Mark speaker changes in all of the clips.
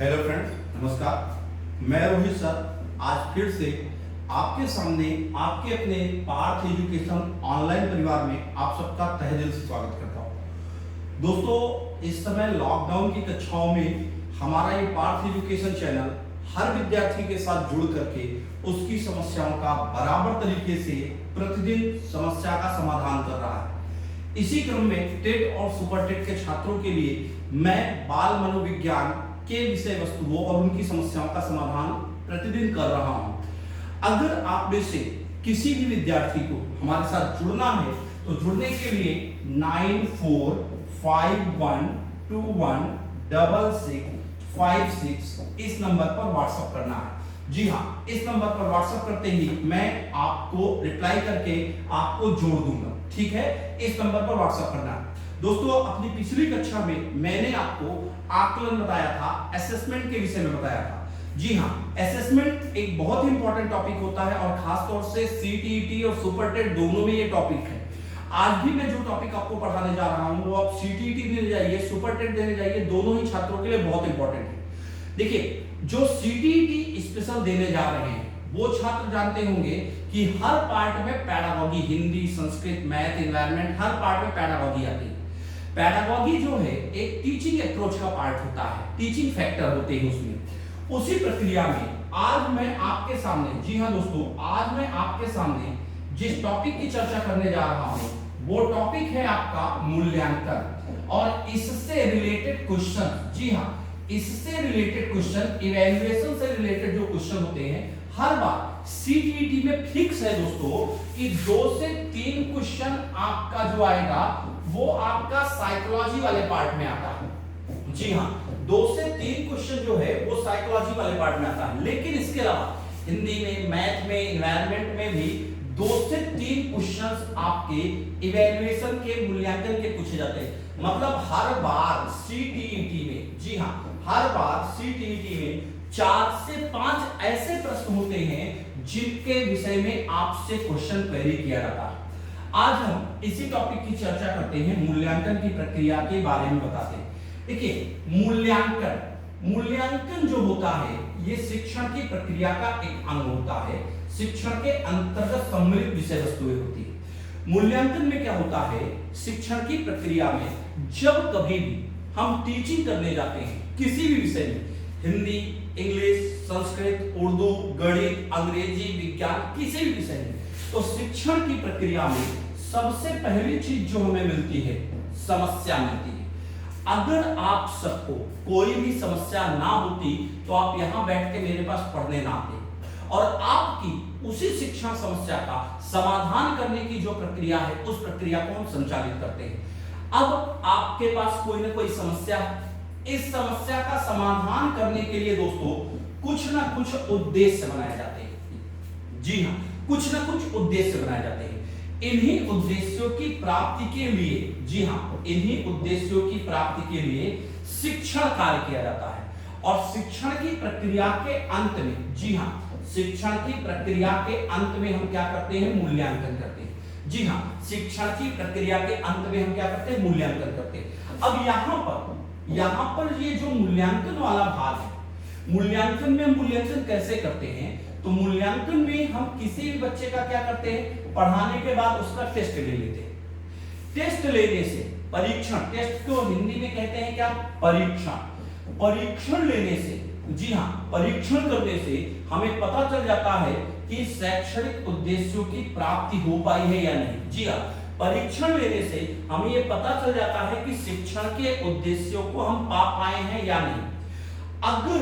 Speaker 1: Hello friends, नमस्कार। मैं Rohit sir आज फिर से आपके सामने आपके अपने पार्थ एजुकेशन ऑनलाइन परिवार में आप सबका तहे दिल से स्वागत करता हूं। दोस्तों, इस समय लॉकडाउन की कक्षाओं में हमारा ये पार्थ एजुकेशन चैनल हर विद्यार्थी के साथ जुड़ करके उसकी समस्याओं का बराबर तरीके से प्रतिदिन समस्या का समाधान कर रहा है। इसी क्रम में टेट और सुपर टेट के छात्रों के लिए मैं बाल मनोविज्ञान के विषय वस्तुओं और उनकी समस्याओं का समाधान प्रतिदिन कर रहा हूं। अगर आप में से किसी भी विद्यार्थी को हमारे साथ जुड़ना है तो जुड़ने के लिए 9451216656 इस नंबर पर व्हाट्सएप करना है। जी हाँ, इस नंबर पर व्हाट्सएप करते ही मैं आपको रिप्लाई करके आपको जोड़ दूंगा। ठीक है, इस नंबर पर व्हाट्सएप करना है। दोस्तों, अपनी पिछली कक्षा में मैंने आपको आकलन बताया था, असेसमेंट के विषय में बताया था। जी हाँ, असेसमेंट एक बहुत ही इंपॉर्टेंट टॉपिक होता है और खास तौर से सीटीईटी और सुपर टेट दोनों में ये टॉपिक है। आज भी मैं जो टॉपिक आपको पढ़ाने जा रहा हूं वो आप सीटीईटी देने जाइए, सुपर टेट देने जाइए, दोनों ही छात्रों के लिए बहुत इंपॉर्टेंट है। देखिए, जो सीटीईटी स्पेशल देने जा रहे हैं वो छात्र जानते होंगे कि हर पार्ट में pedagogy, Hindi, Sanskrit, math, environment, हर पार्ट में पैडागॉजी आती है। पैडागॉजी जो है एक टीचिंग अप्रोच का पार्ट होता है, टीचिंग फैक्टर होते हैं उसमें। उसी प्रक्रिया में आज मैं आपके सामने, जी हाँ दोस्तों, आज मैं आपके सामने जिस टॉपिक की चर्चा करने जा रहा हूं वो टॉपिक है आपका मूल्यांकन और इससे रिलेटेड क्वेश्चन। जी हाँ, इससे रिलेटेड क्वेश्चन, इवैल्यूएशन से रिलेटेड जो क्वेश्चन होते हैं हर बार सीटीईटी में फिक्स है दोस्तों कि 2 से 3 क्वेश्चन आपका जो आएगा वो आपका साइकोलॉजी वाले पार्ट में आता है। जी हाँ, 2 से 3 क्वेश्चन जो है वो साइकोलॉजी वाले पार्ट में आता है, लेकिन इसके अलावा हिंदी में, मैथ में, एनवायरनमेंट में भी 2 से 3 क्वेश्चंस आपके इवैल्यूएशन के, मूल्यांकन के पूछे जाते हैं। मतलब हर बार सीटीईटी में, जी हाँ, हर बार सीटीईटी में 4 से 5 ऐसे प्रश्न होते हैं जिनके विषय में आपसे क्वेश्चन क्वेरी किया जाता है। आज हम इसी टॉपिक की चर्चा करते हैं, मूल्यांकन की प्रक्रिया के बारे में बताते हैं। देखिए, मूल्यांकन जो होता है ये शिक्षण की प्रक्रिया का एक अंग होता है। शिक्षण के अंतर्गत सम्मिलित विषय वस्तुएं होती है। मूल्यांकन में क्या होता है, शिक्षण की प्रक्रिया में जब कभी भी हम टीचिंग करने जाते हैं किसी भी विषय में, हिंदी, इंग्लिश, संस्कृत, उर्दू, गणित, अंग्रेजी, विज्ञान, किसी भी विषय में, तो शिक्षण की प्रक्रिया में सबसे पहली चीज जो हमें मिलती है, समस्या मिलती है। अगर आप सबको कोई भी समस्या ना होती तो आप यहां बैठ के मेरे पास पढ़ने ना आते और आपकी उसी शिक्षण समस्या का समाधान करने की जो प्रक्रिया है उस प्रक्रिया को हम संचालित करते हैं। अब आपके पास कोई ना कोई समस्या है, इस समस्या का समाधान करने के लिए दोस्तों कुछ ना कुछ उद्देश्य बनाए जाते हैं। जी हाँ, कुछ ना कुछ उद्देश्य बनाए जाते हैं। इन्हीं उद्देश्यों की प्राप्ति के लिए, जी हाँ, इन्हीं उद्देश्यों की प्राप्ति के लिए शिक्षण कार्य किया जाता है। और शिक्षण की प्रक्रिया के अंत में, जी हाँ, शिक्षण की प्रक्रिया के अंत में हम क्या करते हैं, मूल्यांकन करते हैं। जी हाँ, शिक्षण की प्रक्रिया के अंत में हम क्या करते हैं, मूल्यांकन करते हैं। अब यहां पर ये जो मूल्यांकन वाला भाग है, मूल्यांकन में मूल्यांकन कैसे करते हैं, तो मूल्यांकन में हम किसी भी बच्चे का क्या करते हैं, पढ़ाने के बाद उसका टेस्ट ले लेते हैं। टेस्ट लेने से, परीक्षण, टेस्ट को हिंदी में कहते हैं क्या, परीक्षण। परीक्षण लेने से, जी हाँ, परीक्षण करने से हमें पता चल जाता है कि शैक्षणिक उद्देश्यों की प्राप्ति हो पाई है या नहीं। जी हाँ, परीक्षण लेने से हमें यह पता चल जाता है कि शिक्षण के उद्देश्यों को हम पा पाए हैं या नहीं। अगर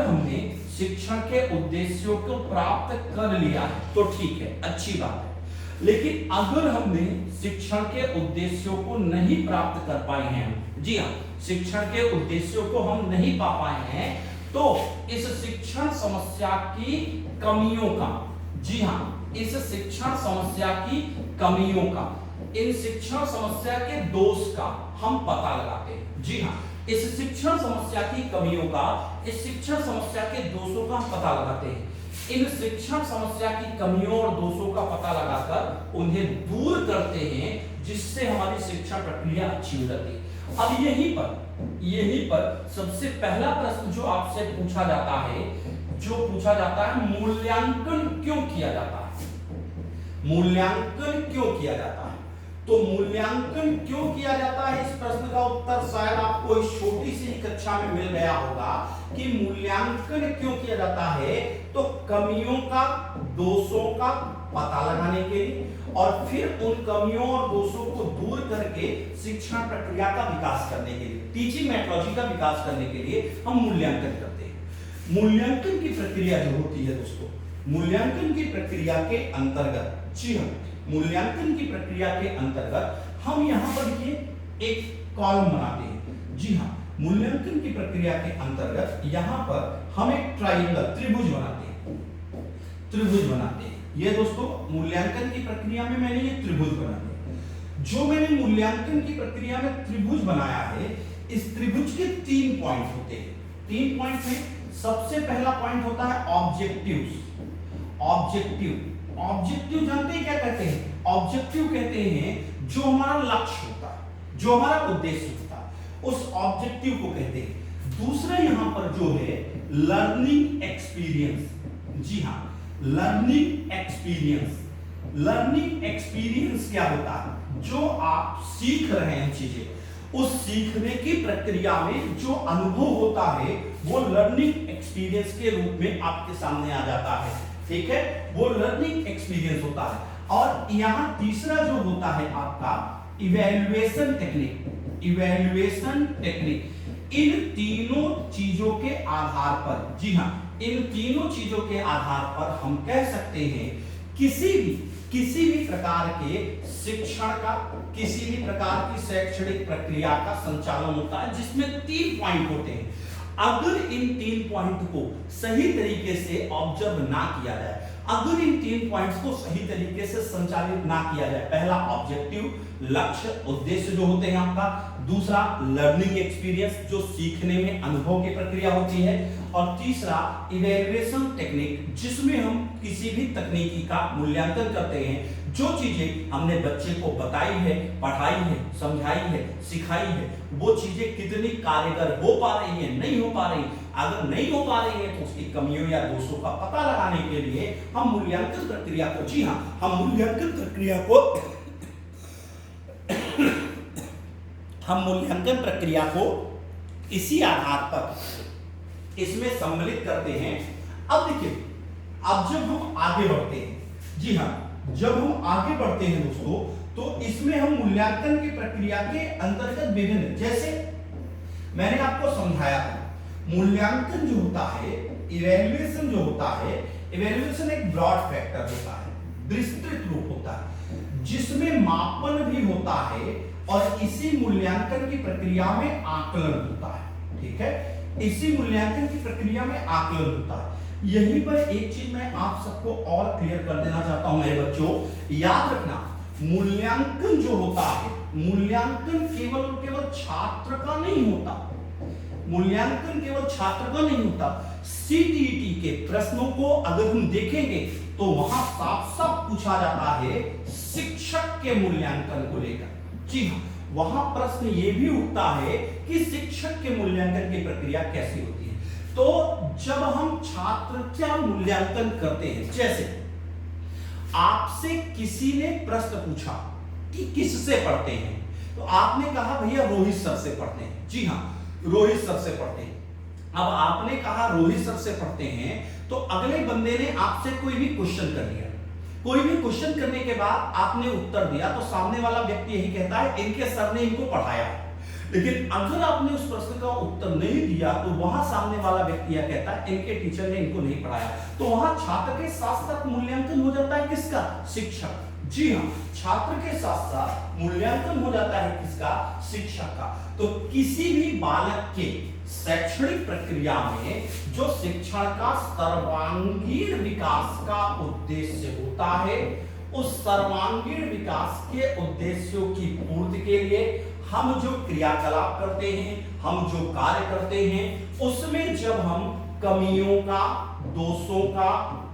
Speaker 1: हमने शिक्षण के उद्देश्यों को प्राप्त कर लिया है तो ठीक है, अच्छी बात है। लेकिन अगर हमने शिक्षण के उद्देश्यों को नहीं प्राप्त कर पाए हैं, जी हाँ, शिक्षण के उद्देश्यों को हम नहीं पा पाए हैं, तो इस शिक्षण समस्या की कमियों का, जी हाँ, इस शिक्षण समस्या की कमियों का, इन शिक्षण समस्या के दोष का हम पता लगाते हैं। जी हाँ, इस शिक्षण समस्या की कमियों का, इस शिक्षण समस्या के दोषों का हम पता लगाते हैं। इन शिक्षण समस्या की कमियों और दोषों का पता लगाकर उन्हें दूर करते हैं, जिससे हमारी शिक्षण प्रक्रिया अच्छी हो जाती है। अब यहीं पर सबसे पहला प्रश्न जो आपसे पूछा जाता है, मूल्यांकन क्यों किया जाता है? मूल्यांकन क्यों किया जाता है? तो मूल्यांकन क्यों किया जाता है, इस प्रश्न का उत्तर शायद आपको इस छोटी सी कक्षा में मिल गया होगा कि मूल्यांकन क्यों किया जाता है। तो कमियों का, दोषों का पता लगाने के लिए और फिर उन कमियों और दोषों को दूर करके शिक्षण प्रक्रिया का विकास करने के लिए, टीचिंग मेथोडोलॉजी का विकास करने के लिए हम मूल्यांकन करते हैं। मूल्यांकन की प्रक्रिया जो होती है दोस्तों, मूल्यांकन की प्रक्रिया के अंतर्गत, जी हाँ, मूल्यांकन की प्रक्रिया के अंतर्गत हम यहां पर देखिए एक कॉलम बनाते हैं। जी हाँ, मूल्यांकन की प्रक्रिया के अंतर्गत यहां पर हम एक ट्रायंगल, त्रिभुज बनाते हैं। ये दोस्तों मूल्यांकन की प्रक्रिया में मैंने ये त्रिभुज बना दिया। जो मैंने मूल्यांकन की प्रक्रिया में त्रिभुज बनाया है, इस त्रिभुज के 3 पॉइंट होते हैं। 3 पॉइंट में सबसे पहला पॉइंट होता है ऑब्जेक्टिव्स। ऑब्जेक्टिव जानते हैं क्या कहते हैं? ऑब्जेक्टिव कहते हैं जो हमारा लक्ष्य होता है, जो हमारा उद्देश्य होता है, उस ऑब्जेक्टिव को कहते हैं। दूसरा यहां पर जो है लर्निंग एक्सपीरियंस। जी हां, लर्निंग एक्सपीरियंस क्या होता है? जो आप सीख रहे हैं चीजें, उस सीखने की प्रक्रिया में जो अनुभव होता है वो लर्निंग एक्सपीरियंस के रूप में आपके सामने आ जाता है। ठीक है, वो लर्निंग एक्सपीरियंस होता है। और यहां तीसरा जो होता है आपका इवैल्यूएशन टेक्निक। इन तीनों चीजों के आधार पर, जी हां, इन तीनों चीजों के आधार पर हम कह सकते हैं किसी भी प्रकार के शिक्षण का, किसी भी प्रकार की शैक्षणिक प्रक्रिया का संचालन होता है जिसमें 3 पॉइंट होते हैं। अगर इन 3 पॉइंट को सही तरीके से ऑब्जर्व ना किया जाए, अगर इन 3 पॉइंट्स को सही तरीके से संचालित ना किया जाए, पहला ऑब्जेक्टिव, लक्ष्य, उद्देश्य जो होते हैं आपका, दूसरा लर्निंग एक्सपीरियंस जो सीखने में अनुभव की प्रक्रिया होती है, और तीसरा इवैल्यूएशन टेक्निक जिसमें हम किसी भी तकनीकी का मूल्यांकन करते हैं। जो चीजें हमने बच्चे को बताई है, पढ़ाई है, समझाई है, सिखाई है, वो चीजें कितनी कारगर हो पा रही है, नहीं हो पा रही। अगर नहीं हो पा रही है तो उसकी कमियों या दोषों का पता लगाने के लिए हम मूल्यांकन प्रक्रिया को, जी हाँ, हम मूल्यांकन प्रक्रिया को इसी आधार पर इसमें सम्मिलित करते हैं। अब देखिए, अब जब हम आगे बढ़ते हैं, जी हाँ, जब हम आगे बढ़ते हैं दोस्तों, तो इसमें हम मूल्यांकन की प्रक्रिया के अंतर्गत विभिन्न, जैसे मैंने आपको समझाया था, मूल्यांकन जो होता है, इवैल्यूएशन जो होता है, इवैल्यूएशन एक ब्रॉड फैक्टर होता है, विस्तृत रूप होता है, जिसमें मापन भी होता है और इसी मूल्यांकन की प्रक्रिया में आकलन होता है। ठीक है, इसी मूल्यांकन की प्रक्रिया में आकलन होता है। यहीं पर एक चीज मैं आप सबको और क्लियर कर देना चाहता हूं मेरे बच्चों, याद रखना, मूल्यांकन जो होता है, मूल्यांकन केवल और केवल छात्र का नहीं होता, मूल्यांकन केवल छात्र का नहीं होता। सीटीईटी के प्रश्नों को अगर हम देखेंगे तो वहां साफ साफ पूछा जाता है शिक्षक के मूल्यांकन को लेकर। जी हाँ, वहां प्रश्न ये भी उठता है कि शिक्षक के मूल्यांकन की प्रक्रिया कैसी होती है। तो जब हम छात्र का मूल्यांकन करते हैं, जैसे आपसे किसी ने प्रश्न पूछा कि किससे पढ़ते हैं, तो आपने कहा भैया रोहित सर से पढ़ते हैं। जी हाँ, रोहित सर से पढ़ते हैं। अब आपने कहा रोहित सर से पढ़ते हैं, तो अगले बंदे ने आपसे कोई भी क्वेश्चन कर लिया, कोई भी क्वेश्चन करने के बाद आपने उत्तर दिया, तो सामने वाला व्यक्ति यही कहता है इनके सर ने इनको पढ़ाया। लेकिन अगर आपने उस प्रश्न का उत्तर नहीं दिया तो वहां सामने वाला व्यक्ति यह कहता है इनके टीचर ने इनको नहीं पढ़ाया। तो वहां छात्र के साथ साथ मूल्यांकन हो जाता है किसका? शिक्षक। जी हाँ, छात्र के साथ साथ मूल्यांकन हो जाता है किसका? शिक्षक का। तो किसी भी बालक के शैक्षणिक प्रक्रिया में जो शिक्षण का सर्वांगीण विकास का उद्देश्य होता है, उस सर्वांगीण विकास के उद्देश्यों की पूर्ति के लिए हम जो क्रियाकलाप करते हैं, हम जो कार्य करते हैं, उसमें जब हम कमियों का, दोषों का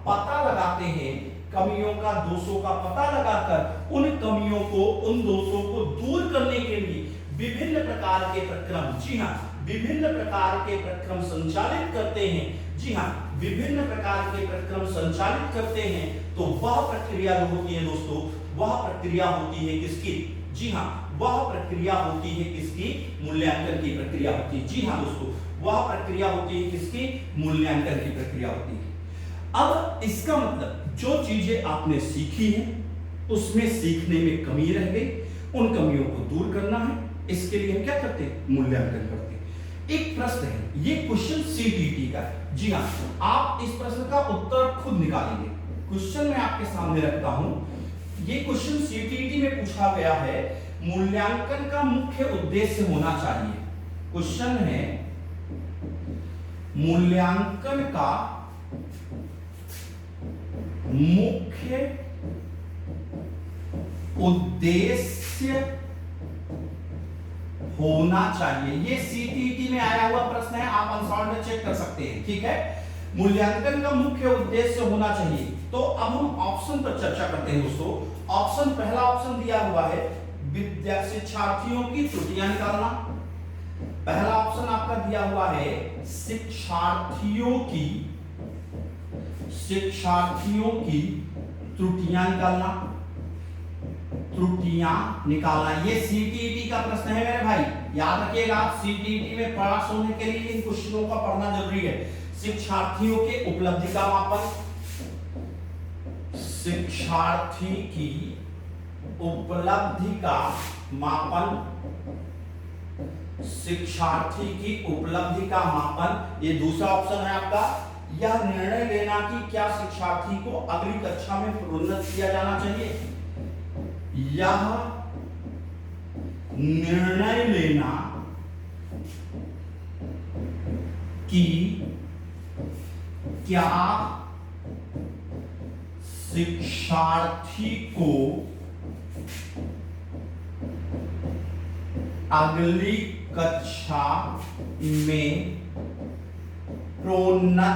Speaker 1: पता लगाते हैं, कमियों का, दोषों का पता लगाकर उन कमियों को, उन दोषों को दूर करने के लिए विभिन्न प्रकार के प्रक्रम, जी हाँ, विभिन्न प्रकार के प्रक्रम संचालित करते हैं। जी हाँ, विभिन्न प्रकार के प्रक्रम संचालित करते हैं। तो वह प्रक्रिया जो होती है दोस्तों, वह प्रक्रिया होती है किसकी? जी हाँ, वह प्रक्रिया होती है किसकी? मूल्यांकन की प्रक्रिया होती है। जी हाँ दोस्तों, वह प्रक्रिया होती है किसकी? मूल्यांकन की प्रक्रिया होती है। अब इसका मतलब जो चीजें आपने सीखी हैं उसमें सीखने में कमी रह गई, उन कमियों को दूर करना है। इसके लिए हम क्या करते हैं? मूल्यांकन करते हैं। एक प्रश्न है, ये क्वेश्चन सीटीईटी का है। जी हाँ, आप इस प्रश्न का उत्तर खुद निकालेंगे। क्वेश्चन मैं आपके सामने रखता हूं। ये क्वेश्चन सीटीईटी में पूछा गया है, मूल्यांकन का मुख्य उद्देश्य होना चाहिए। क्वेश्चन है, मूल्यांकन का मुख्य उद्देश्य होना चाहिए। ये सीटीईटी में आया हुआ प्रश्न है, आप अनसॉल्व में चेक कर सकते हैं। ठीक है, मूल्यांकन का मुख्य उद्देश्य होना चाहिए। तो अब हम ऑप्शन पर चर्चा करते हैं दोस्तों। ऑप्शन, पहला ऑप्शन दिया हुआ है, शिक्षार्थियों की त्रुटियां निकालना। पहला ऑप्शन आपका दिया हुआ है, शिक्षार्थियों की त्रुटियां निकालना। त्रुटियां निकालना, ये सीटीईटी का प्रश्न है मेरे भाई, याद रखिएगा। आप सीटीईटी में पास होने के लिए इन क्वेश्चनों का पढ़ना जरूरी है। शिक्षार्थियों के उपलब्धि का मापन, शिक्षार्थी की उपलब्धि का मापन, शिक्षार्थी की उपलब्धि का मापन। ये दूसरा ऑप्शन है आपका। यह निर्णय लेना कि क्या शिक्षार्थी को अगली कक्षा में प्रोन्नत किया जाना चाहिए। यह निर्णय लेना कि क्या शिक्षार्थी को अगली कक्षा में प्रोन्नत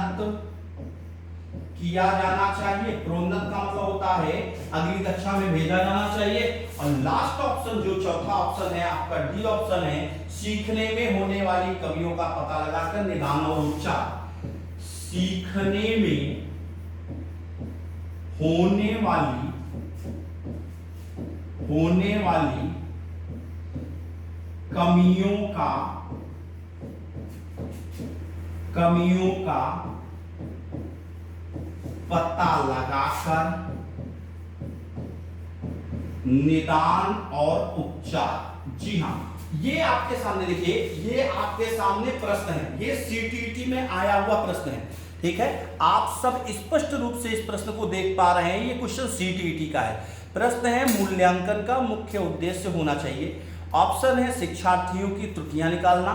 Speaker 1: किया जाना चाहिए। प्रोन्नत का मतलब होता है अगली कक्षा में भेजा जाना चाहिए। और लास्ट ऑप्शन, जो चौथा ऑप्शन है आपका, डी ऑप्शन है, सीखने में होने वाली कमियों का पता लगाकर निदान और उपचार। सीखने में होने वाली कमियों का पता लगाकर निदान और उपचार। जी हां, ये आपके सामने देखिए, ये आपके सामने प्रश्न है, ये सीटीईटी में आया हुआ प्रश्न है। ठीक है, आप सब स्पष्ट रूप से इस प्रश्न को देख पा रहे हैं। ये क्वेश्चन सीटीईटी का है। प्रश्न है, मूल्यांकन का मुख्य उद्देश्य होना चाहिए। ऑप्शन है, शिक्षार्थियों की त्रुटियां निकालना।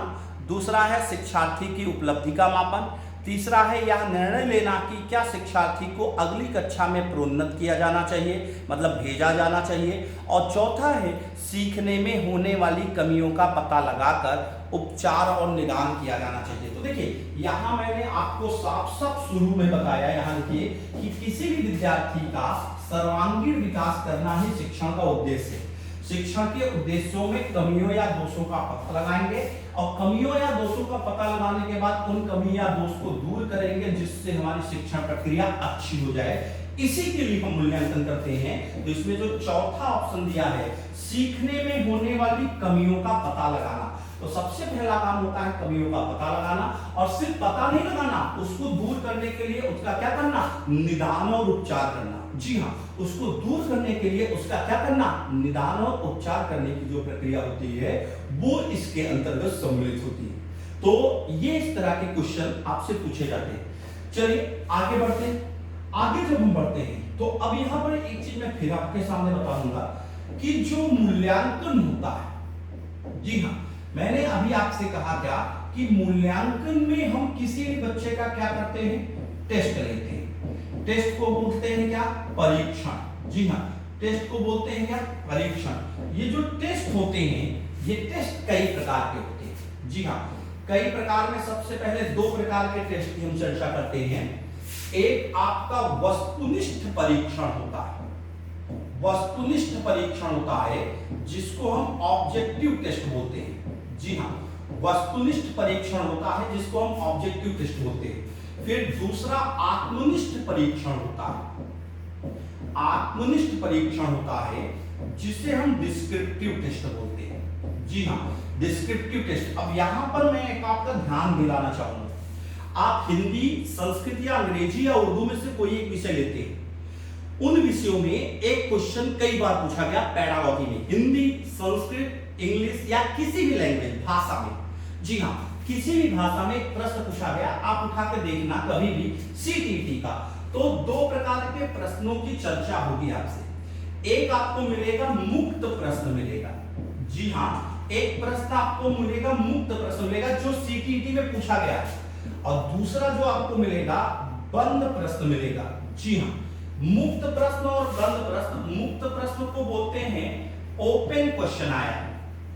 Speaker 1: दूसरा है, शिक्षार्थी की उपलब्धि का मापन। तीसरा है, यह निर्णय लेना कि क्या शिक्षार्थी को अगली कक्षा में प्रोन्नत किया जाना चाहिए, मतलब भेजा जाना चाहिए। और चौथा है, सीखने में होने वाली कमियों का पता लगाकर उपचार और निदान किया जाना चाहिए। तो देखिए, यहाँ मैंने आपको साफ साफ शुरू में बताया, यहाँ देखिए कि किसी भी विद्यार्थी का सर्वांगीण विकास करना ही शिक्षण का उद्देश्य है। शिक्षण के उद्देश्यों में कमियों या दोषों का पता लगाएंगे, और कमियों या दोषों का पता लगाने के बाद उन कमी या दोष को दूर करेंगे, जिससे हमारी शिक्षण प्रक्रिया अच्छी हो जाए। इसी के लिए हम मूल्यांकन करते हैं। तो इसमें जो चौथा ऑप्शन दिया है, सीखने में होने वाली कमियों का पता लगाना, तो सबसे पहला काम होता है कमियों का पता लगाना। और सिर्फ पता नहीं लगाना, उसको दूर करने के लिए उसका क्या करना, निदान और उपचार करना। जी हाँ, उसको दूर करने के लिए उसका क्या करना, निदान और उपचार करने की जो प्रक्रिया होती है वो इसके अंतर्गत सम्मिलित होती है। तो ये इस तरह के क्वेश्चन आपसे पूछे जाते हैं। चलिए आगे बढ़ते हैं। आगे जब हम बढ़ते हैं तो अब यहां पर एक चीज मैं फिर आपके सामने बता दूंगा कि जो मूल्यांकन होता है, जी हाँ, मैंने अभी आपसे कहा क्या कि मूल्यांकन में हम किसी भी बच्चे का क्या करते हैं, टेस्ट लेते हैं। टेस्ट को बोलते हैं क्या, परीक्षण। जी हाँ, टेस्ट को बोलते हैं क्या, परीक्षण। ये जो टेस्ट होते हैं, ये टेस्ट कई प्रकार के होते हैं। जी हाँ, कई प्रकार में सबसे पहले दो प्रकार के टेस्ट की हम चर्चा करते हैं। एक आपका वस्तुनिष्ठ परीक्षण होता है, वस्तुनिष्ठ परीक्षण होता है जिसको हम ऑब्जेक्टिव टेस्ट बोलते हैं। जी हाँ, वस्तुनिष्ठ परीक्षण होता है जिसको हम ऑब्जेक्टिव टेस्ट बोलते हैं। फिर दूसरा आत्मनिष्ठ परीक्षण होता है, आत्मनिष्ठ परीक्षण होता है जिसे हम डिस्क्रिप्टिव टेस्ट बोलते हैं। जी हाँ, डिस्क्रिप्टिव टेस्ट। अब यहां पर मैं एक आपका ध्यान दिलाना चाहूंगा, आप हिंदी, संस्कृत या अंग्रेजी या उर्दू में से कोई एक विषय लेते हैं, उन विषयों में एक क्वेश्चन कई बार पूछा गया पेडागॉजी में, हिंदी, संस्कृत, इंग्लिश या किसी भी लैंग्वेज भाषा में। जी हाँ, किसी भी भाषा में एक प्रश्न पूछा गया, आप उठा के देखना कभी भी सीटीईटी का, तो दो प्रकार के प्रश्नों की चर्चा होगी आपसे। एक आपको मिलेगा मुक्त प्रश्न मिलेगा। जी हाँ, एक प्रश्न आपको मिलेगा, मुक्त प्रश्न मिलेगा जो सीटीईटी में पूछा गया है, और दूसरा जो आपको मिलेगा बंद प्रश्न मिलेगा। जी हाँ, मुक्त प्रश्न और बंद प्रश्न, मुक्त प्रश्न को बोलते हैं ओपन क्वेश्चन आया।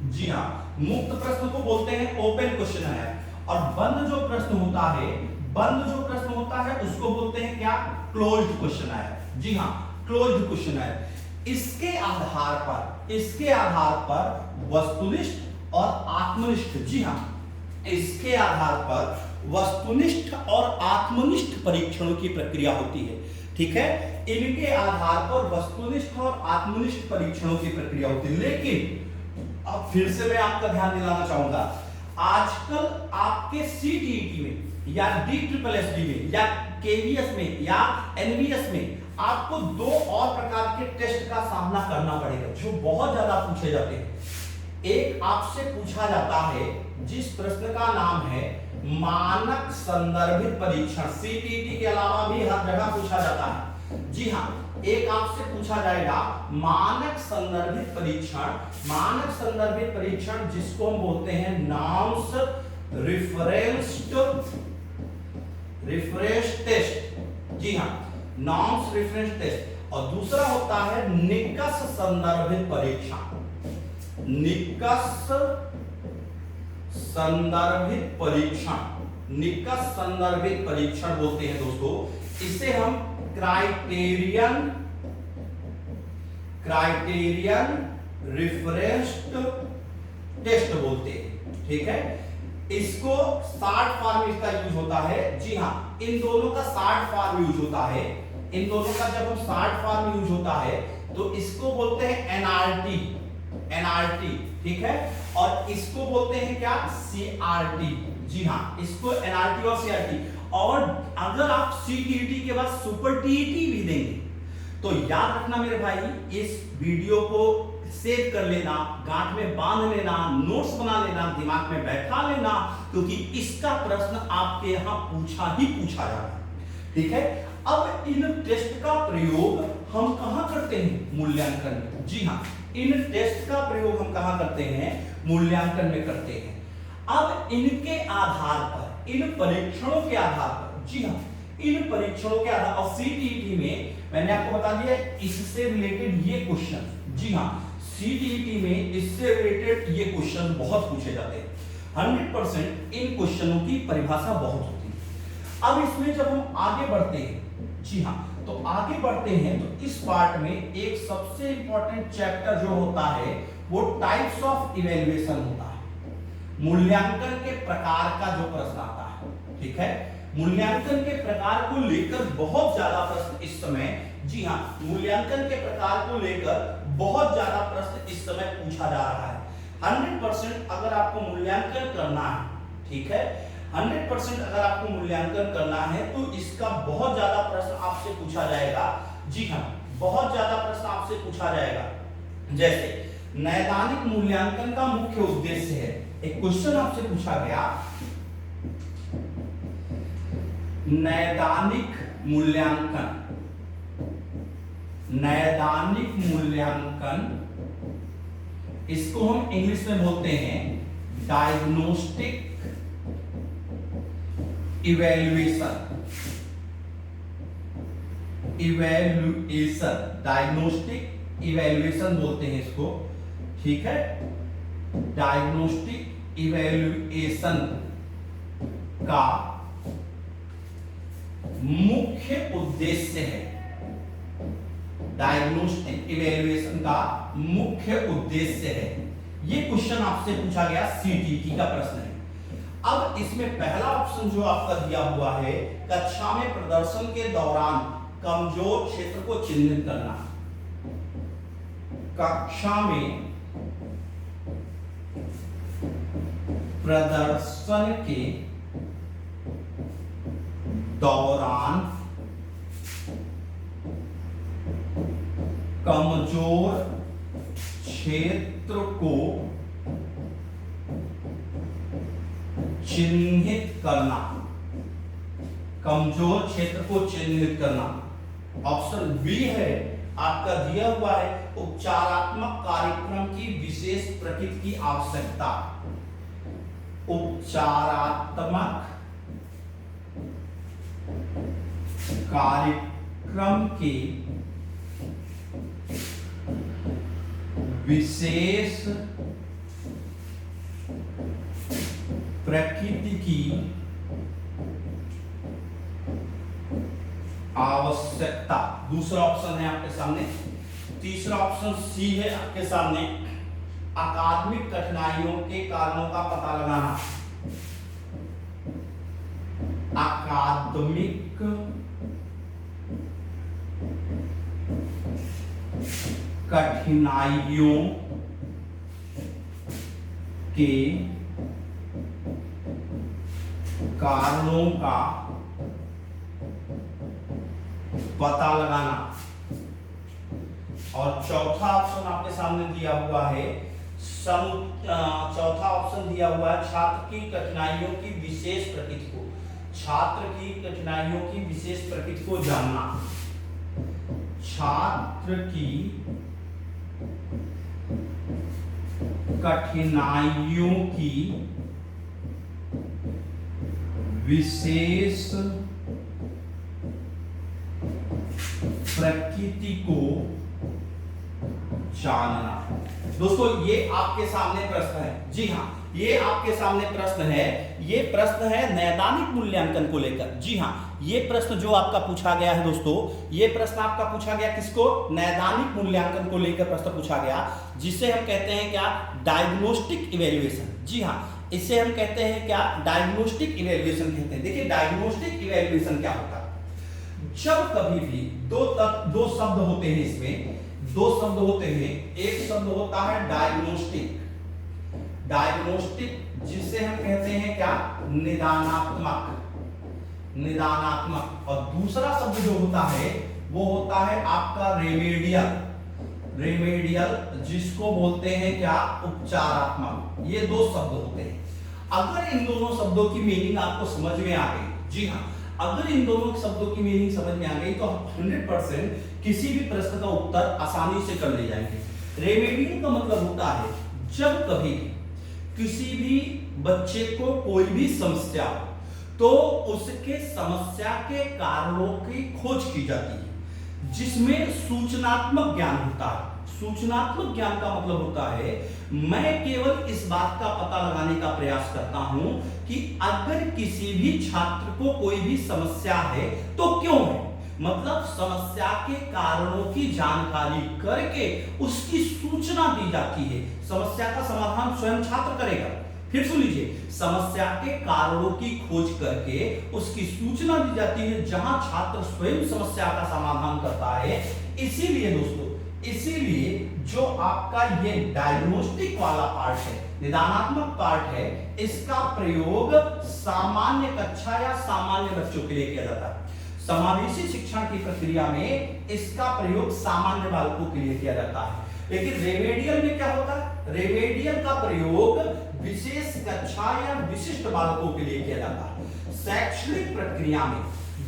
Speaker 1: जी हाँ, मुक्त प्रश्न को बोलते हैं ओपन क्वेश्चन आया, और बंद जो प्रश्न होता है, बंद जो प्रश्न होता है उसको बोलते हैं क्या, क्लोज्ड क्वेश्चन आया। जी हाँ, क्लोज्ड क्वेश्चन आया। इसके आधार पर वस्तुनिष्ठ और आत्मनिष्ठ, जी हाँ, इसके आधार पर वस्तुनिष्ठ और आत्मनिष्ठ परीक्षणों की प्रक्रिया होती है। ठीक है, इनके आधार पर वस्तुनिष्ठ और आत्मनिष्ठ परीक्षणों की प्रक्रिया होती है। लेकिन अब फिर से मैं आपका ध्यान दिलाना चाहूंगा, आजकल आपके सीटीईटी में या DSSS में या केवीएस में या एनवीएस में आपको दो और प्रकार के टेस्ट का सामना करना पड़ेगा जो बहुत ज्यादा पूछे जाते हैं। एक आपसे पूछा जाता है जिस प्रश्न का नाम है मानक संदर्भित परीक्षण, सीटीईटी के अलावा भी हर जगह पूछा जाता है। जी हाँ, एक आपसे पूछा जाएगा मानक संदर्भित परीक्षण, मानक संदर्भित परीक्षण जिसको हम बोलते हैं नॉर्म्स रिफरेंस टेस्ट। जी हाँ, नॉर्म्स रिफरेंस टेस्ट। और दूसरा होता है निकष संदर्भित परीक्षण, निकष संदर्भित परीक्षण, निकष संदर्भित परीक्षण बोलते हैं दोस्तों। इसे हम क्राइटेरियन रिफरेंस टेस्ट बोलते हैं। ठीक है, इसको शॉर्ट फॉर्म इसका यूज होता है। जी हाँ, इन दोनों का शॉर्ट फॉर्म यूज होता है। इन दोनों का जब हम शॉर्ट फॉर्म यूज होता है तो इसको बोलते हैं एनआरटी। ठीक है, और इसको बोलते हैं क्या, सीआरटी। जी हाँ, इसको एनआरटी और सीआरटी। और अगर आप सीटीईटी के बाद सुपर टीईटी भी देंगे तो याद रखना मेरे भाई, इस वीडियो को सेव कर लेना, गांठ में बांध लेना, नोट्स बना लेना, दिमाग में बैठा लेना, क्योंकि इसका प्रश्न आपके यहां पूछा जाता है। ठीक है, अब इन टेस्ट का प्रयोग हम कहां करते हैं, मूल्यांकन में। जी हाँ, इन टेस्ट का प्रयोग हम कहां करते हैं, मूल्यांकन में करते हैं। अब इनके आधार पर, इन परीक्षणों के आधार पर, जी हाँ, इन परीक्षणों के आधार, और सीटीईटी में मैंने आपको बता दिया इससे रिलेटेड ये क्वेश्चन। जी हाँ, सीटीईटी में इससे रिलेटेड ये क्वेश्चन बहुत पूछे जाते हैं। 100% इन क्वेश्चनों की परिभाषा बहुत होती है। अब इसमें जब हम आगे बढ़ते हैं, जी हाँ, तो आगे बढ़ते हैं तो इस पार्ट में एक सबसे इंपॉर्टेंट चैप्टर जो होता है वो टाइप्स ऑफ इवैल्यूएशन होता है, मूल्यांकन के प्रकार का जो प्रश्न आता है। ठीक है, मूल्यांकन के प्रकार को लेकर बहुत ज्यादा प्रश्न इस समय, जी हाँ, मूल्यांकन के प्रकार को लेकर बहुत ज्यादा प्रश्न इस समय पूछा जा रहा है। 100% अगर आपको मूल्यांकन करना है, ठीक है, 100% अगर आपको मूल्यांकन करना है तो इसका बहुत ज्यादा प्रश्न आपसे पूछा जाएगा। जी हाँ, बहुत ज्यादा प्रश्न आपसे पूछा जाएगा। जैसे नैदानिक मूल्यांकन का मुख्य उद्देश्य है, एक क्वेश्चन आपसे पूछा गया, नैदानिक मूल्यांकन, नैदानिक मूल्यांकन, इसको हम इंग्लिश में बोलते हैं डायग्नोस्टिक इवैल्यूएशन, डायग्नोस्टिक इवैल्यूएशन बोलते हैं इसको। ठीक है, डायग्नोस्टिक इवैल्यूएशन का मुख्य उद्देश्य है। डायग्नोस्टिक इवैल्यूएशन का मुख्य उद्देश्य है। ये क्वेश्चन आपसे पूछा गया सीटीटी का प्रश्न है। अब इसमें पहला ऑप्शन जो आपका दिया हुआ है, कक्षा में प्रदर्शन के दौरान कमजोर क्षेत्र को चिन्हित करना। कक्षा में प्रदर्शन के दौरान कमजोर क्षेत्र को चिन्हित करना। कमजोर क्षेत्र को चिन्हित करना। ऑप्शन बी है आपका दिया हुआ है, उपचारात्मक कार्यक्रम की विशेष प्रकृति की आवश्यकता। उपचारात्मक कार्यक्रम की विशेष प्रकृति की आवश्यकता। दूसरा ऑप्शन है आपके सामने। तीसरा ऑप्शन सी है आपके सामने, अकादमिक कठिनाइयों के कारणों का पता लगाना। अकादमिक कठिनाइयों के कारणों का पता लगाना। और चौथा ऑप्शन आपके सामने दिया हुआ है, चौथा ऑप्शन दिया हुआ है, छात्र की कठिनाइयों की विशेष प्रकृति को, छात्र की कठिनाइयों की विशेष प्रकृति को जानना। छात्र की कठिनाइयों की विशेष प्रकृति को जानना। दोस्तों ये आपके सामने प्रश्न है। जी हाँ, ये आपके सामने प्रश्न है। ये प्रश्न है नैदानिक मूल्यांकन को लेकर। जी हाँ, ये प्रश्न जो आपका पूछा गया है दोस्तों, ये प्रश्न आपका पूछा गया किसको? नैदानिक मूल्यांकन को लेकर प्रश्न पूछा गया, जिसे हम कहते हैं क्या? Diagnostic evaluation. जी हाँ, इसे हम कहते हैं क्या? डायग्नोस्टिक इवैल्यूएशन कहते हैं। देखिए डायग्नोस्टिक इवैल्यूएशन क्या होता है? जब कभी भी दो शब्द होते हैं, इसमें दो शब्द होते हैं। एक शब्द होता है डायग्नोस्टिक, डायग्नोस्टिक जिसे हम कहते हैं क्या? निदानात्मक, निदानात्मक। और दूसरा शब्द जो होता है वो होता है आपका रेमेडियल, रेमेडियल जिसको बोलते हैं क्या? उपचारात्मक। ये दो शब्द होते हैं। अगर इन दोनों शब्दों की मीनिंग आपको समझ में आ गई, जी हाँ, अगर इन दोनों शब्दों की मीनिंग समझ में आ गई तो 100% किसी भी प्रश्न का उत्तर आसानी से कर ले जाएंगे। रेमेडियल का मतलब होता है जब कभी किसी भी बच्चे को कोई भी समस्या हो तो उसके समस्या के कारणों की खोज की जाती है, जिसमें सूचनात्मक ज्ञान होता है। सूचनात्मक ज्ञान का मतलब होता है मैं केवल इस बात का पता लगाने का प्रयास करता हूं कि अगर किसी भी छात्र को कोई भी समस्या है तो क्यों है, मतलब समस्या के कारणों की जानकारी करके उसकी सूचना दी जाती है। समस्या का समाधान स्वयं छात्र करेगा। फिर सुन लीजिए, समस्या के कारणों की खोज करके उसकी सूचना दी जाती है, जहां छात्र स्वयं समस्या का समाधान करता है। इसीलिए दोस्तों, इसीलिए जो आपका ये डायग्नोस्टिक वाला पार्ट है, निदानात्मक पार्ट है, इसका प्रयोग सामान्य कक्षा या सामान्य बच्चों के लिए किया जाता है। समावेशी शिक्षण की प्रक्रिया में इसका प्रयोग सामान्य बालकों के लिए किया जाता है। लेकिन रेमेडियल में क्या होता है? रेमेडियल का प्रयोग विशेष कक्षा या विशिष्ट बालकों के लिए किया जाता है। शैक्षणिक प्रक्रिया में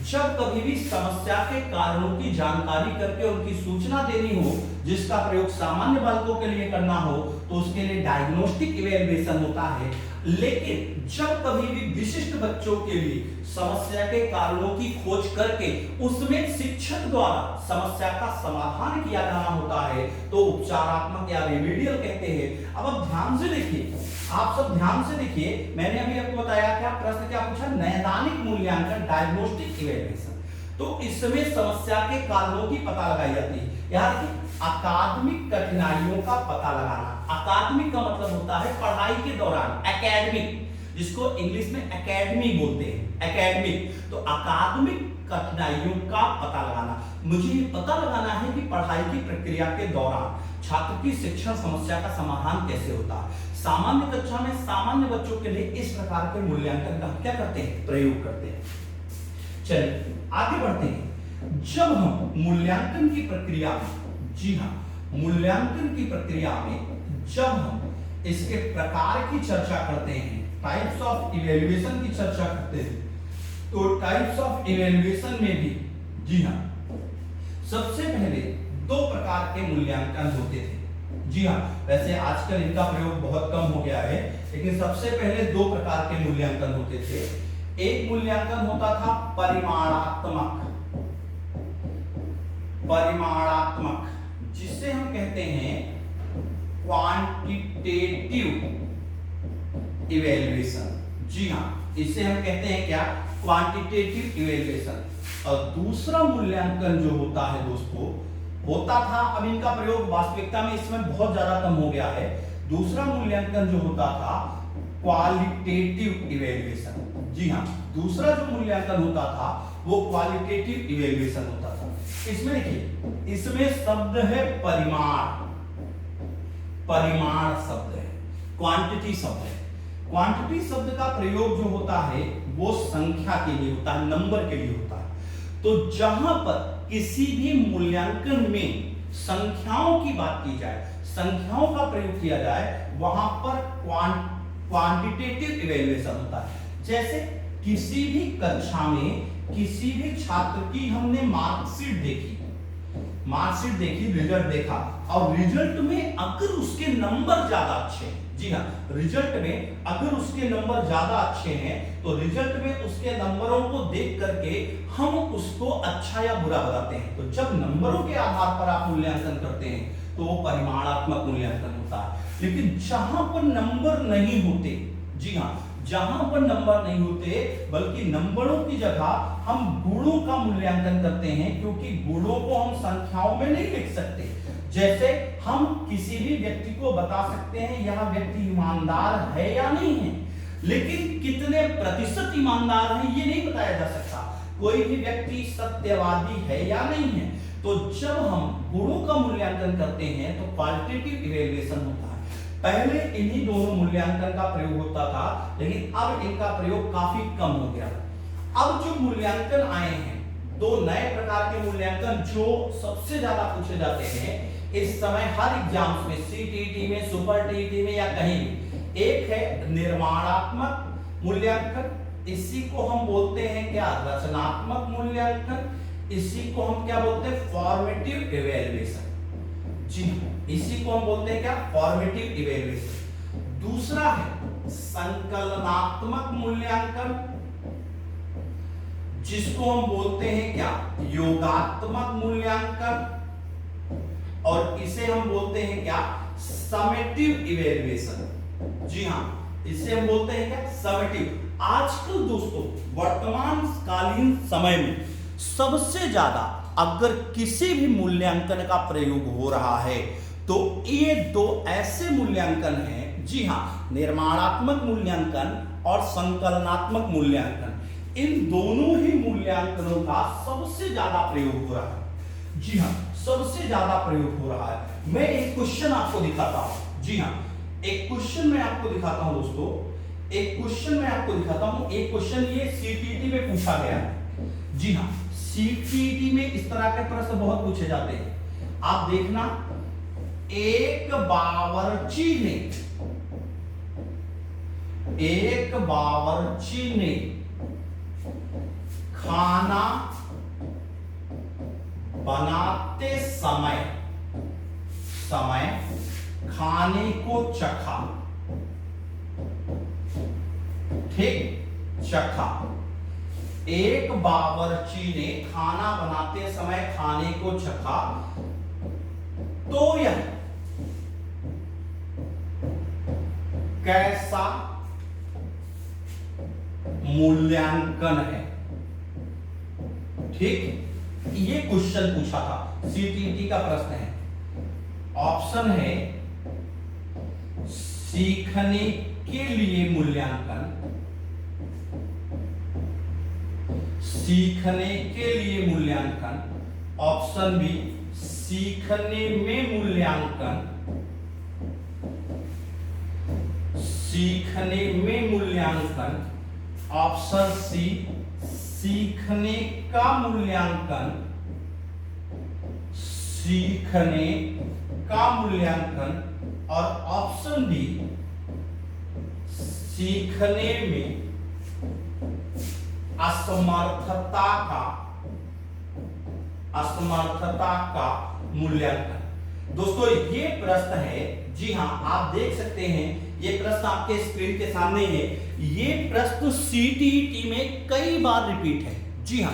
Speaker 1: जब कभी भी समस्या के कारणों की जानकारी करके उनकी सूचना देनी हो, जिसका प्रयोग सामान्य बालकों के लिए करना हो, तो उसके लिए डायग्नोस्टिक इवैल्यूएशन होता है। लेकिन जब कभी भी विशिष्ट बच्चों के लिए समस्या के कारणों की खोज करके उसमें शिक्षक द्वारा समस्या का समाधान किया जाना होता है, तो उपचारात्मक या रेमेडियल कहते हैं। अब आप ध्यान से देखिए, आप सब ध्यान से देखिए, मैंने अभी आपको बताया क्या प्रश्न क्या पूछा? नैदानिक मूल्यांकन, डायग्नोस्टिक इवैल्यूएशन। तो इसमें समस्या के कारणों की पता लगाई जाती है। यार कि अकादमिक कठिनाइयों का पता लगाना, अकादमिक का मतलब होता है पढ़ाई के दौरान, एकेडमिक, जिसको इंग्लिश में एकेडमी बोलते हैं, एकेडमिक। तो अकादमिक कठिनाइयों का पता लगाना, मुझे ये पता लगाना है कि पढ़ाई की प्रक्रिया के दौरान छात्र की शिक्षण समस्या का समाधान कैसे होता है। सामान्य कक्षा में सामान्य बच्चों के लिए इस प्रकार के मूल्यांकन का क्या करते हैं, प्रयोग करते हैं। चलिए आगे बढ़ते हैं। जब हम मूल्यांकन की प्रक्रिया में, जी हाँ, मूल्यांकन की प्रक्रिया में जब हम इसके प्रकार की चर्चा करते हैं, टाइप्स ऑफ इवैल्यूएशन की चर्चा करते हैं, तो टाइप्स ऑफ इवैल्यूएशन में भी, जी हाँ, सबसे पहले दो प्रकार के मूल्यांकन होते थे। जी हाँ, वैसे आजकल इनका प्रयोग बहुत कम हो गया है, लेकिन सबसे पहले दो प्रकार के मूल्यांकन होते थे। एक मूल्यांकन होता था परिमाणात्मक, परिमाणात्मक, जिसे हम कहते हैं क्वांटिटेटिव इवैल्यूएशन। जी हाँ, इसे हम कहते हैं क्या, क्वांटिटेटिव इवैल्यूएशन। और दूसरा मूल्यांकन जो होता है दोस्तों, होता था, अब इनका प्रयोग वास्तविकता में इसमें बहुत ज्यादा कम हो गया है। दूसरा मूल्यांकन जो होता था क्वालिटेटिव इवैल्यूएशन। जी हाँ, दूसरा जो मूल्यांकन होता था वो क्वालिटेटिव इवैल्यूएशन होता था। इसमें देखिए, इसमें शब्द है परिमाण, परिमाण शब्द है, क्वांटिटी शब्द है। क्वांटिटी शब्द का प्रयोग जो होता है वो संख्या के लिए होता है, नंबर के लिए होता है। तो जहां पर किसी भी मूल्यांकन में संख्याओं की बात की जाए, संख्याओं का प्रयोग किया जाए, वहां पर क्वांटिटेटिव इवैल्यूएशन होता है। जैसे किसी भी कक्षा में किसी भी छात्र की हमने मार्कशीट देखी, मार्कशीट देखी, रिजल्ट देखा, और रिजल्ट में अगर उसके नंबर ज्यादा अच्छे हैं, जी हाँ, रिजल्ट में अगर उसके नंबर ज्यादा अच्छे हैं, तो रिजल्ट में उसके नंबरों को देख करके हम उसको अच्छा या बुरा बताते हैं। तो जब नंबरों के आधार पर आप मूल्यांकन करते हैं तो वो परिमाणात्मक मूल्यांकन होता है। लेकिन जहां पर नंबर नहीं होते, जी हाँ, जहां पर नंबर नहीं होते, बल्कि नंबरों की जगह हम गुणों का मूल्यांकन करते हैं, क्योंकि गुणों को हम संख्याओं में नहीं लिख सकते। जैसे हम किसी भी व्यक्ति को बता सकते हैं यह व्यक्ति ईमानदार है या नहीं है, लेकिन कितने प्रतिशत ईमानदार है ये नहीं बताया जा सकता। कोई भी व्यक्ति सत्यवादी है या नहीं है। तो जब हम गुणों का मूल्यांकन करते हैं तो क्वालिटेटिव इवैल्यूएशन होता है। पहले इन्हीं दोनों मूल्यांकन का प्रयोग होता था, लेकिन अब इनका प्रयोग काफी कम हो गया। अब जो मूल्यांकन आए हैं, दो नए प्रकार के मूल्यांकन जो सबसे ज्यादा पूछे जाते हैं इस समय हर एग्जाम्स में, सीटीईटी में, सुपर टीईटी में या कहीं भी, एक है निर्माणात्मक मूल्यांकन, इसी को हम बोलते हैं क्या, रचनात्मक मूल्यांकन, इसी को हम क्या बोलते हैं, फॉर्मेटिव इवैल्यूएशन। जी, इसी को हम बोलते हैं क्या, फॉर्मेटिव इवैल्यूएशन। दूसरा है संकलनात्मक मूल्यांकन, जिसको हम बोलते हैं क्या, योगात्मक मूल्यांकन, और इसे हम बोलते हैं क्या, समेटिव इवैल्यूएशन। जी हां, इसे हम बोलते हैं क्या, समेटिव। आजकल दोस्तों वर्तमान कालीन समय में सबसे ज्यादा अगर किसी भी मूल्यांकन का प्रयोग हो रहा है तो ये दो ऐसे मूल्यांकन हैं, जी हां, निर्माणात्मक मूल्यांकन और संकलनात्मक मूल्यांकन। इन दोनों ही मूल्यांकनों का सबसे ज्यादा प्रयोग हो रहा है। जी हां, सबसे ज्यादा प्रयोग हो रहा है। मैं एक क्वेश्चन आपको दिखाता हूं। जी हां, एक क्वेश्चन मैं आपको दिखाता हूं दोस्तों, एक क्वेश्चन मैं आपको दिखाता हूं। एक क्वेश्चन ये सीटीईटी में पूछा गया है। जी हां, सीटीईटी में इस तरह के प्रश्न बहुत पूछे जाते हैं। आप देखना, एक बावर्ची ने खाना बनाते समय खाने को चखा, ठीक, चखा। एक बावर्ची ने खाना बनाते समय खाने को चखा, तो यह कैसा मूल्यांकन है, ठीक, ये क्वेश्चन पूछा था, सीटीईटी का प्रश्न है। ऑप्शन है सीखने के लिए मूल्यांकन, सीखने के लिए मूल्यांकन। ऑप्शन बी सीखने में मूल्यांकन, सीखने में मूल्यांकन। ऑप्शन सी सीखने का मूल्यांकन, सीखने का मूल्यांकन। और ऑप्शन डी सीखने में असमर्थता का, असमर्थता का मूल्यांकन। दोस्तों ये प्रश्न है, जी हां आप देख सकते हैं, ये प्रश्न आपके स्क्रीन के सामने है। ये प्रश्न सीटीईटी में कई बार रिपीट है। जी हां,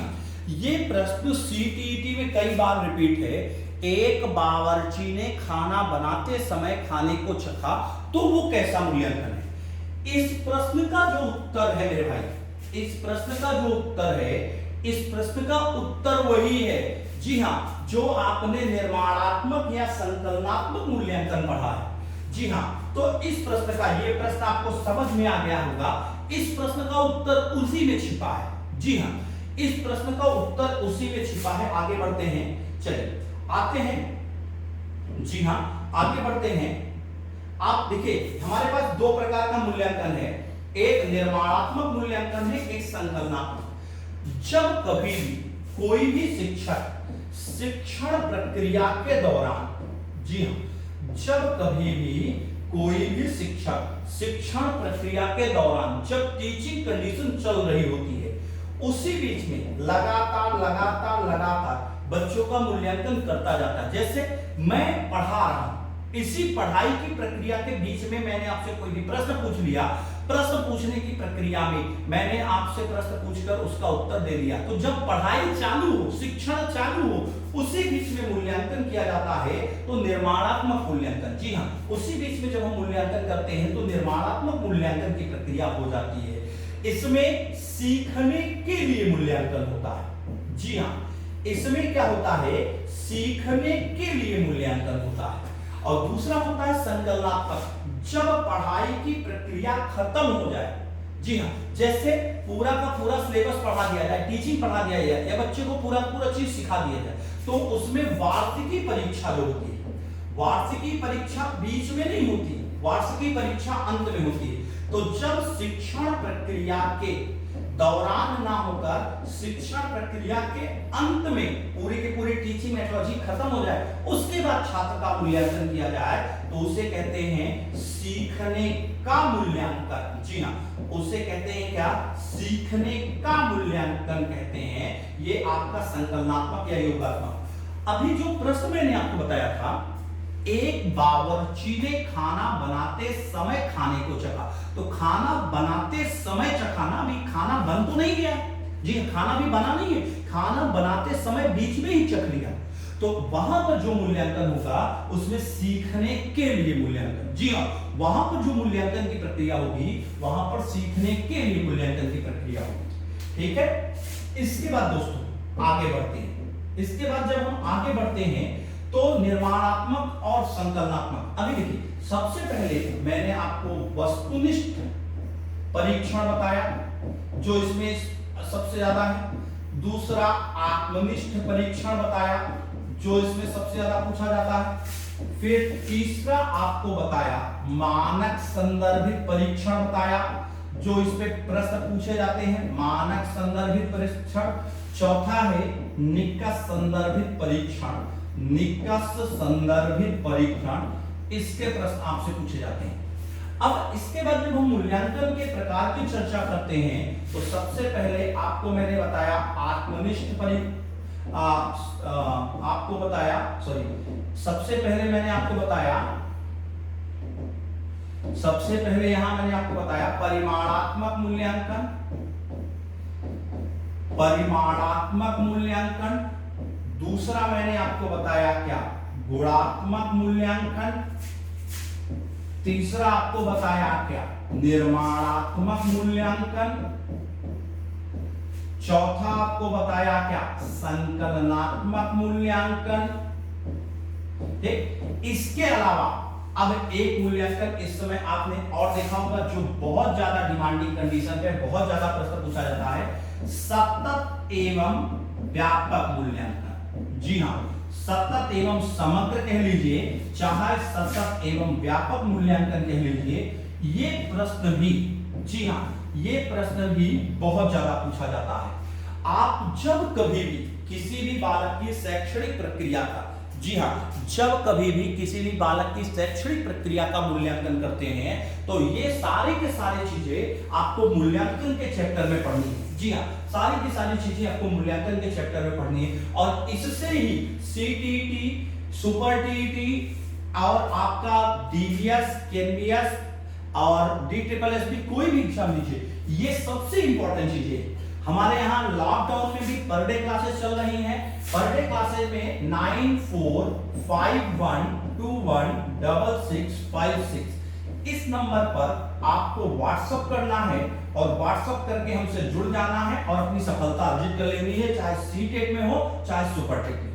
Speaker 1: ये प्रश्न सीटीईटी में कई बार रिपीट है। एक बावर्ची ने खाना बनाते समय खाने को चखा तो वो कैसा मूल्यांकन है। इस प्रश्न का जो उत्तर है मेरे भाई, इस प्रश्न का जो उत्तर है, इस प्रश्न का उत्तर वही है, जी हां, जो आपने निर्माणात्मक या संकलनात्मक मूल्यांकन पढ़ा है। जी हां, तो इस प्रश्न का, ये प्रश्न आपको समझ में आ गया होगा। इस प्रश्न का उत्तर उसी में छिपा है। जी हां, इस प्रश्न का उत्तर उसी में छिपा है। आगे बढ़ते हैं, चलिए आते हैं। जी हां, आगे बढ़ते हैं। आप देखिए हमारे पास दो प्रकार का मूल्यांकन है, एक निर्माणात्मक मूल्यांकन है, एक संकलनात्मक। जब कभी भी कोई भी शिक्षक शिक्षण प्रक्रिया के दौरान, जी हां, जब कभी भी कोई भी शिक्षक शिक्षण प्रक्रिया के दौरान, जब टीचिंग कंडीशन चल रही होती है, उसी बीच में लगातार लगातार लगातार बच्चों का मूल्यांकन करता जाता है। जैसे मैं पढ़ा रहा हूं, इसी पढ़ाई की प्रक्रिया के बीच में मैंने आपसे कोई भी प्रश्न पूछ लिया, प्रश्न पूछने की प्रक्रिया में मैंने आपसे प्रश्न पूछकर उसका उत्तर दे दिया, तो जब पढ़ाई चालू हो, शिक्षण चालू हो, उसी बीच में मूल्यांकन किया जाता है, तो निर्माणात्मक मूल्यांकन। जी हां, उसी बीच में जब हम मूल्यांकन करते हैं तो निर्माणात्मक मूल्यांकन की प्रक्रिया हो जाती है। इसमें सीखने के लिए मूल्यांकन होता है। जी हां, इसमें क्या होता है, सीखने के लिए मूल्यांकन होता है। और दूसरा होता है संकलनात्मक, जब पढ़ाई की प्रक्रिया खत्म हो जाए। जी हां, जैसे पूरा का पूरा सिलेबस पढ़ा दिया जाए, टीचिंग पढ़ा दिया जाए, या बच्चे को पूरा पूरा चीज सिखा दिया जाए, तो उसमें वार्षिकी परीक्षा जो होती है, वार्षिकी परीक्षा बीच में नहीं होती, वार्षिकी परीक्षा अंत में होती है। तो जब शिक्षण प्रक्रिया के दौरान ना होकर शिक्षण प्रक्रिया के अंत में पूरी की पूरी टीचिंग मेथोडोलॉजी खत्म हो जाए, उसके बाद छात्र का मूल्यांकन किया जाए, तो उसे कहते हैं सीखने का मूल्यांकन। जी हां, उसे कहते हैं क्या, सीखने का मूल्यांकन कहते हैं। ये आपका संकलनात्मक या योगात्मक। अभी जो प्रश्न मैंने आपको बताया था, एक बावर्ची ने खाना बनाते समय खाने को चखा, तो खाना बनाते समय चखाना, भी खाना बन तो नहीं गया, जी खाना भी बना नहीं है, खाना बनाते समय बीच में ही चख लिया, तो वहां पर जो मूल्यांकन होगा उसमें सीखने के लिए मूल्यांकन। जी हां, वहां पर जो मूल्यांकन की प्रक्रिया होगी, वहां पर सीखने के लिए मूल्यांकन की प्रक्रिया होगी। ठीक है, इसके बाद दोस्तों आगे बढ़ते हैं। इसके बाद जब हम आगे बढ़ते हैं तो निर्माणात्मक और संकलनात्मक। अभी देखिए, सबसे पहले मैंने आपको वस्तुनिष्ठ परीक्षण बताया जो इसमें सबसे ज्यादा है। दूसरा आत्मनिष्ठ परीक्षण बताया जो इसमें सबसे ज्यादा पूछा जाता है। फिर तीसरा आपको बताया मानक संदर्भित परीक्षण बताया जो इसमें प्रश्न पूछे जाते हैं, मानक संदर्भित परीक्षण। चौथा है निकष संदर्भित परीक्षण, निकष संदर्भित परीक्षण, इसके प्रश्न आपसे पूछे जाते हैं। अब इसके बाद जब हम मूल्यांकन के प्रकार की चर्चा करते हैं तो सबसे पहले आपको मैंने बताया आत्मनिष्ठ आपको बताया सबसे पहले मैंने आपको बताया, सबसे पहले यहां मैंने आपको बताया परिमाणात्मक मूल्यांकन, परिमाणात्मक मूल्यांकन। दूसरा मैंने आपको बताया क्या, गुणात्मक मूल्यांकन। तीसरा आपको बताया क्या, निर्माणात्मक मूल्यांकन। चौथा आपको बताया क्या, संकलनात्मक मूल्यांकन। ठीक, इसके अलावा अब एक मूल्यांकन इस समय आपने और देखा होगा जो बहुत ज्यादा डिमांडिंग कंडीशन पे बहुत ज्यादा प्रश्न पूछा जाता है, सतत एवं व्यापक मूल्यांकन। जी हां, सतत एवं समग्र कह लीजिए, चाहे सतत एवं व्यापक मूल्यांकन कह लीजिए, ये प्रश्न भी, जी हां, ये प्रश्न भी बहुत ज्यादा पूछा जाता है। आप जब कभी भी किसी भी बालक की शैक्षणिक प्रक्रिया का, जी हां, जब कभी भी किसी भी बालक की शैक्षणिक प्रक्रिया का मूल्यांकन करते हैं तो ये सारी के सारी चीजें आपको मूल्यांकन के चैप्टर में पढ़नी है। जी हां, सारी की सारी चीजें आपको मूल्यांकन के चैप्टर में पढ़नी है और इससे ही सीटीईटी, सुपर टीईटी और आपका डीवीएस, केवीएस और डीट्रिपल भी कोई भी एग्जाम लीजिए, ये सबसे इंपॉर्टेंट चीजें। हमारे यहाँ लॉकडाउन में भी पर डे क्लासेस चल रही हैं। पर डे क्लासेस में 9451216656 इस नंबर पर आपको व्हाट्सएप करना है और व्हाट्सएप करके हमसे जुड़ जाना है और अपनी सफलता अर्जित कर लेनी है, चाहे सीटेट में हो चाहे सुपर टेट में।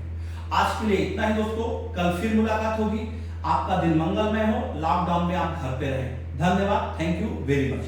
Speaker 1: आज के लिए इतना ही दोस्तों, कल फिर मुलाकात होगी। आपका दिन मंगलमय हो, लॉकडाउन में आप घर पे रहें। धन्यवाद, थैंक यू वेरी मच।